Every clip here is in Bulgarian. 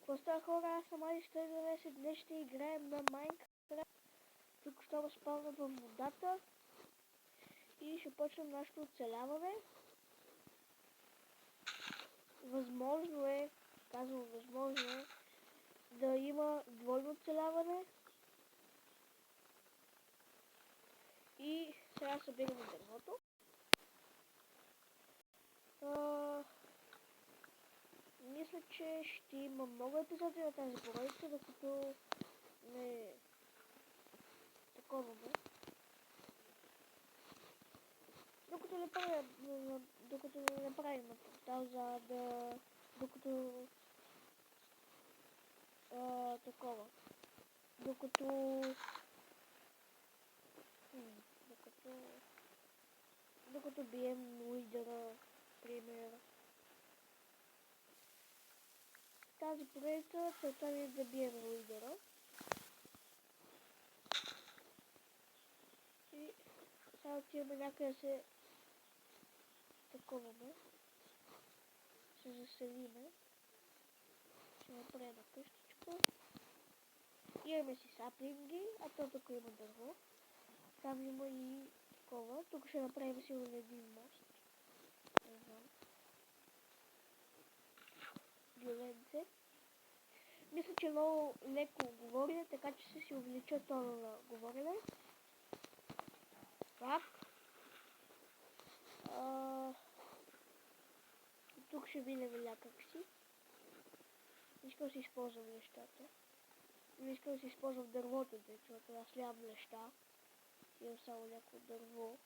Какво става, хора? Аз съм Ади Стъргавес и днес ще играем на Майнкрафт. Тук ще разпълна във водата и ще почнем нашето оцеляване. Възможно е, казвам възможно е, да има двойно оцеляване. И сега събираме дървото. Мисля, че ще има много епизоди на тази поредица, докато не таковаме. Докато не направим портал, за да... Докато бием лидера, пример. Тази поредица целта е да бием лидера. И сега отиваме някъде се таковаме. Се заселиме. Ще направим къщичка. Имаме си саплинги, а то тук има дърво. Там има и такова. Тук ще направим сигурно един мост. Не знам. Гюленце. Мисля, че много леко говоря, така че ще си увелича тона на говорене. Так. Тук ще видим някак си. Не искам да си използвам нещата. Не искам да си използвам дървото, защото аз нямам неща. Имам само някакво дърво.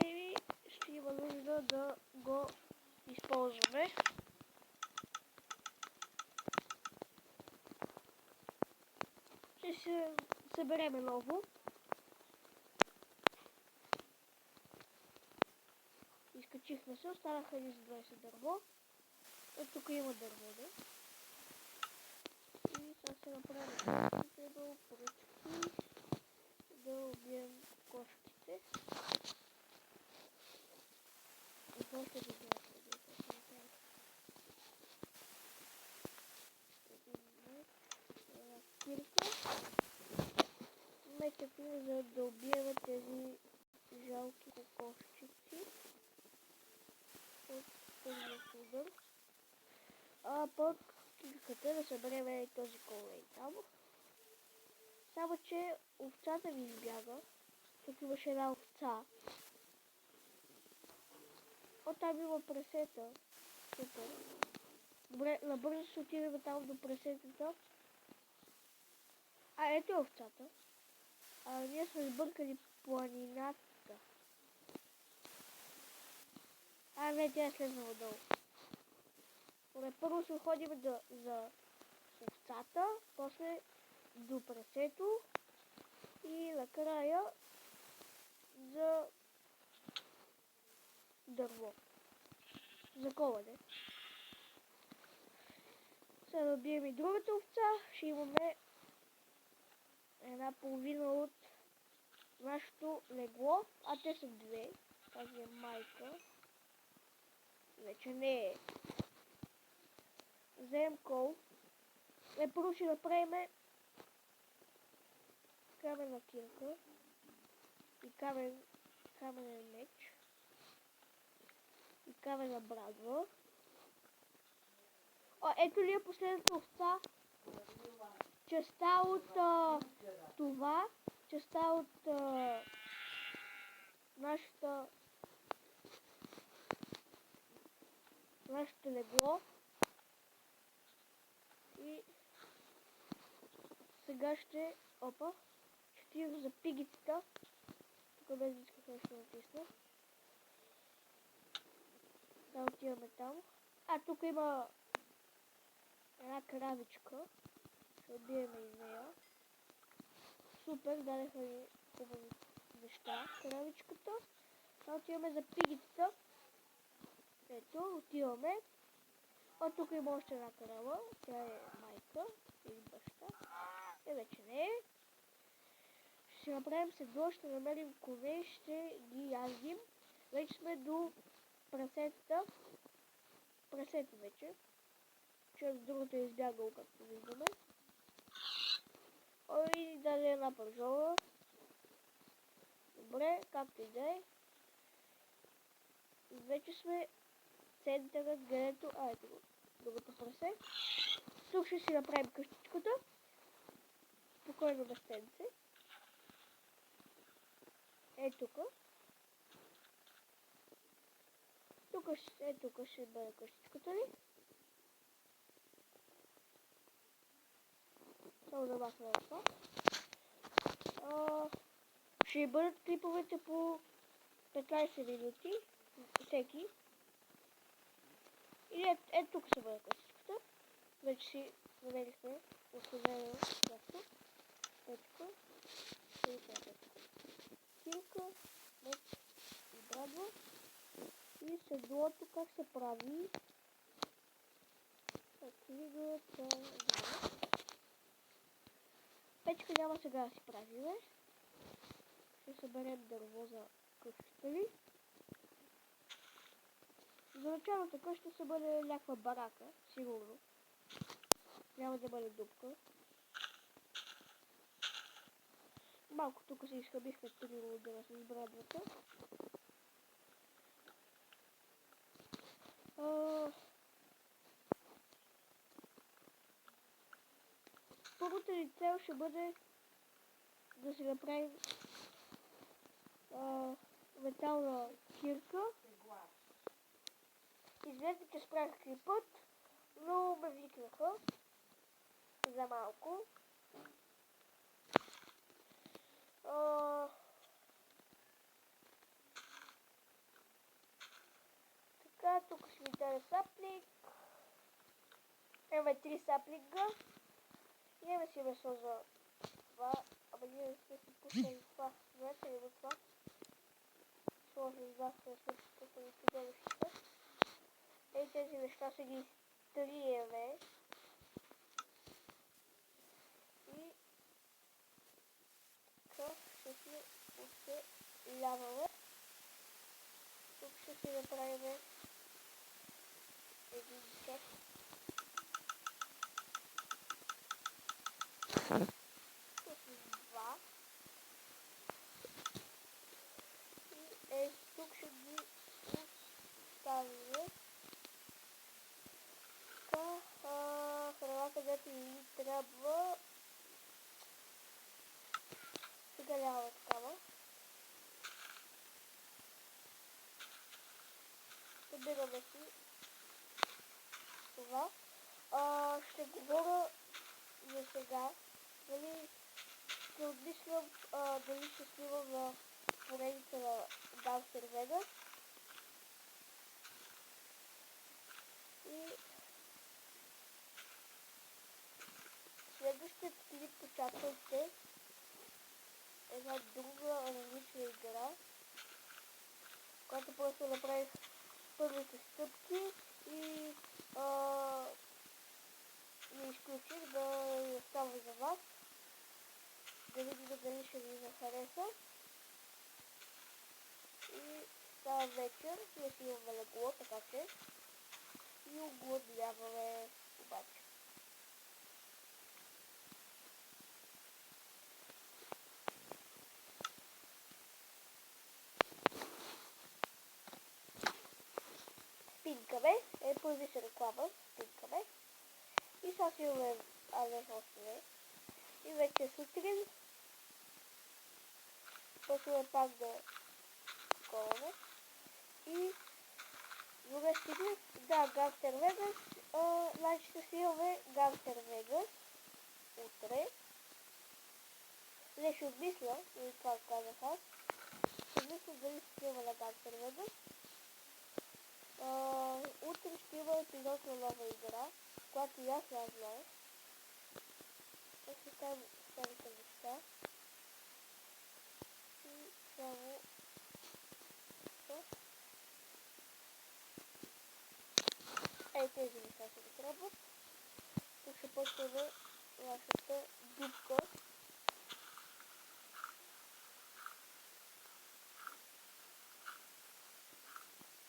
Еми, ще има нужда да го използваме. Ще се събереме ново. Изкачихме се, останаха ни за 20 дърво. Ето тук има дърво, да? И сега се направим поръчки, да убием кошките. И това ще да гледаме. Кирка. Мечете, за да убием тези жалки кокошчици от първият удар. А пък кирката да съберем този колей там. Само че овцата ви избяга. Тук имаше една овца. О, там има пресета. Супер. Добре, набързо ще отидем там до пресетата. А, ето е овцата. Ние сме сбъркали планината. Не, тя е слезнала долу. Добре, първо ще ходим за овцата, после до прасето и накрая за дърво. За коване. Сега да бием и другата овца, ще имаме една половина от нашето легло, а те са две. Тази е майка. Вече не е. Вземем кол. Първо ще направим каменна кирка и каменен меч и каменна брадва. Ето ли е последната овца? Частта от това, частта от нашето легло. И сега ще отидем за пигицата. Тук без да исках нещо натисна. Да, отиваме там. Тук има една кравичка. Ще убием и нея. Супер, дадеха ни хубави неща. Кравичката. Сега отиваме за пигицата. Ето, отиваме. Тук има още една крава. Тя е майка или баща. Вече не е. Ще направим седло, ще намерим коне, ще ги яздим. Вече сме до прасето вече. Че другото е избягало, както виждаме. Ой, даже една пържола. Добре, както и да е. Вече сме центъра, където... ето го, другото прасе. Тук ще си направим къщичката. Спокойно местенце. Тук. Тук ще бъде къщичката ни. Само да махна това. Ще бъдат клиповете по 15 минути. Всеки. И тук ще бъде къщичката. Вече си намерихме установено място. Петко. Килка. Меч и брадва. И седлото как се прави. Книгата. Печка няма сега да си правиме. Ще съберем дърво за къщата ни. За началната къща ще бъде някаква барака, сигурно. Няма да бъде дупка. Малко тук се изхъбихме трилогера с брадвата. Първата ни цел ще бъде да си направим метална кирка. Извинете, че спрях клипът, но ме викнаха за малко. Така, тук ще ми даде саплик. Имаме 3 саплика. И имаме си месо за това. Ама ние не сме си пуснали това. Знаете ли го това? Сложим два, не сме си пуснали поделищата. Тези неща се ги изтриеме. И така ще си оселяваме. Тук ще си направим един чек. Тук са два. И тук ще ги оставим. Храна, където ни трябва. Сега няма такава. Събираме си това. Ще говоря за сега. Дали ще обмислям дали ще снимам на поредица на Ганстер Вегас. И следващият клип очаквайте една друга различна игра, която просто направих първите стъпки и я изключих да я оставя за вас. Да видите дали ще ви хареса. И става вечер, ние си имаме легло, така че и оглъдняваме обаче. Спинкаме, появи се реклама, спинкаме. И сега си имаме още. И вече е сутрин. Почваме пак да коламе. И добре стигнем. Да, Ганстер Вегас. Значи ще си имаме Ганстер Вегас утре. Не ще обмисля, и това казах аз. Ще обмисля дали ще си имаме на Ганстер Вегас. Утре ще има епизод на нова игра, която и аз не знаех. Как ще кажем старите неща. И само тези неща ще ги трябват. Тук ще почваме нашата дупка.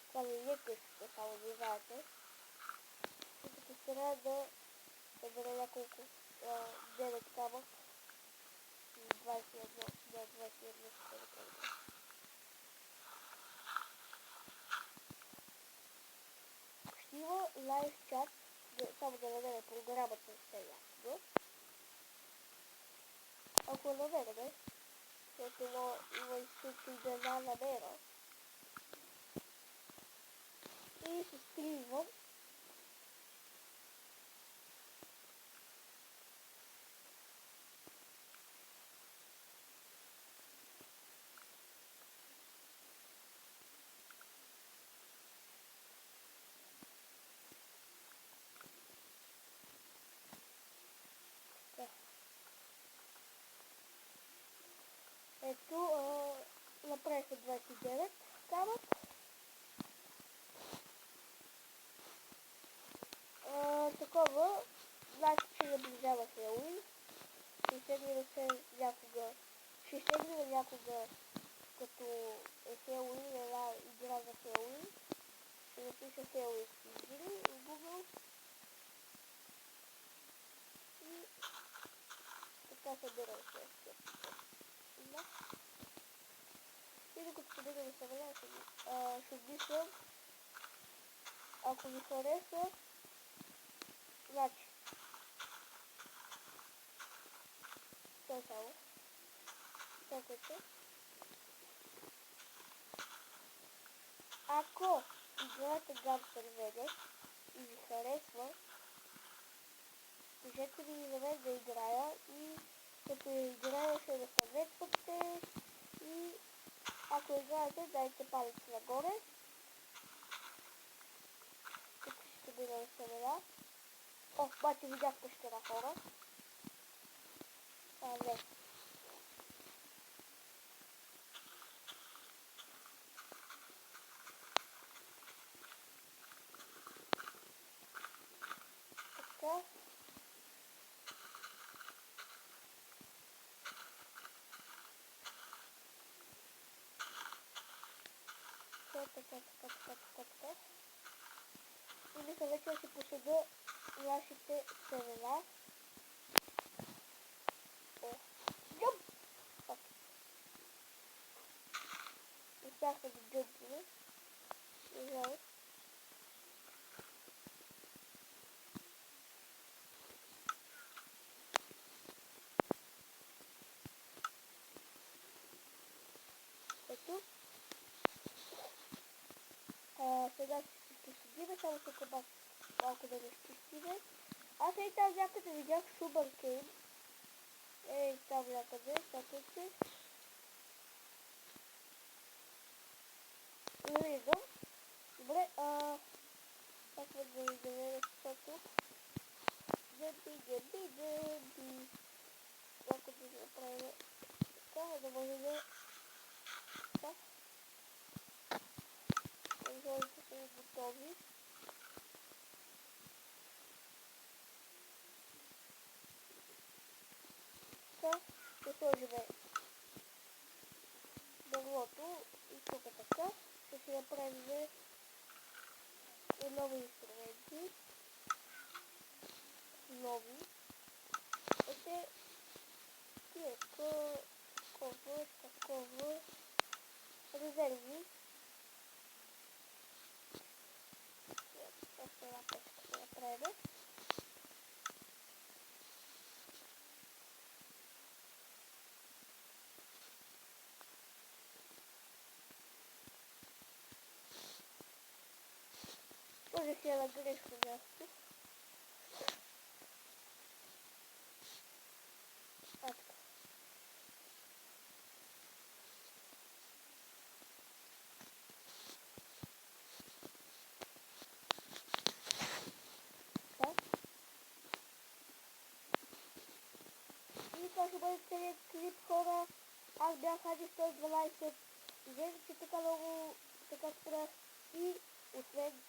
Това Ами не къщата, само да знаете. Като стара да събера няколко 9 камък. 21, да, 21 ще да кажа. Ще има лайв чат, само да намеря програмата все ясно. Ако намеряме, защото има и случай да не намеря. И се стримвам. Ето, направих 29 камък. Такова, значи, че наближава Хелуин. Ще изтеглим някога, като е Хелуин, една игра за Хелуин. Ще напиша Хелуин игри в Google. И така събирам следствие. И докато събирам и събирам, ще описвам. Ако ви хареса, значи, това е само. Чакайте. Ако играете Gunter Vegas и ви харесва, кажете ми за мен да играя и като я играя ще ме съветвате и ако играете, дайте палец нагоре. Тук ще бъде семена. О, баче видях пещера хора. Не. Така. Така. И мисля вече ще посада нашите семена. О, джъмп! Успях да ги джъмпваме. Жалко. Ето. Сега ще се посадиме, само тук малко да не изчистиме. Аз и там някъде видях Sugarcane. Ей, там някъде, чакайте. Не виждам. Добре, чакаме да ви доведе защото. Дъби. Малко да направим така, да може да... Така. Конзолите са готови. Така, ще сложим дъглото и тук така. Ще си направим нови инструменти. Нови. Ете, тия такова, резерви. Още една печка ще направим. Сложих я на грешно място. Така. И това ще бъде целият клип, хора. Аз бях Хади 112. Извинете, че така много така спрях. И освен